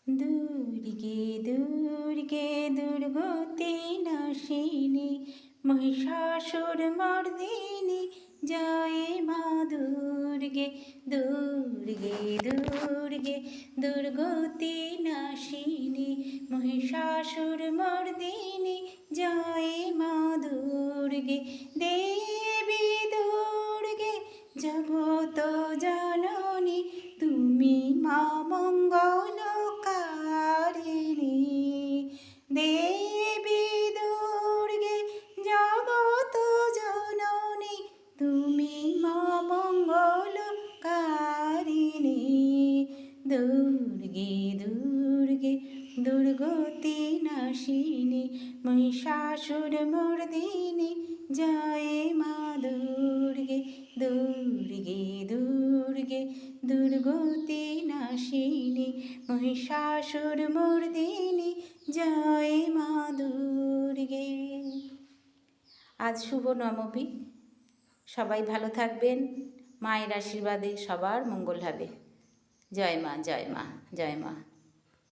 দুর্গে দুর্গে দুর্গতি নাশিনী মহিষাসুর মর্দিনী জয় মা দুর্গে দুর্গে দুর্গে দুর্গতি নাশিনী মহিষাসুর মর্দিনী জয় মা দুর্গে দেবী দুর্গে জগত জননী তুমি মা মঙ্গলকারিণী দেবী দুর্গে জগত জননী তুমি মা মঙ্গলকারিণী দুর্গে দুর্গে দুর্গতি নাশিনী মহিষাসুর মর্দিনী জয় মা দুর্গে দুর্গে দুর্গে দুর্গতি নাশিনী মহিষাসুর মর্দিনী জয় মা দুর্গে। আজ শুভ নবমী, সবাই ভালো থাকবেন, মায়ের আশীর্বাদে সবার মঙ্গল হবে। জয় মা, জয় মা, জয় মা।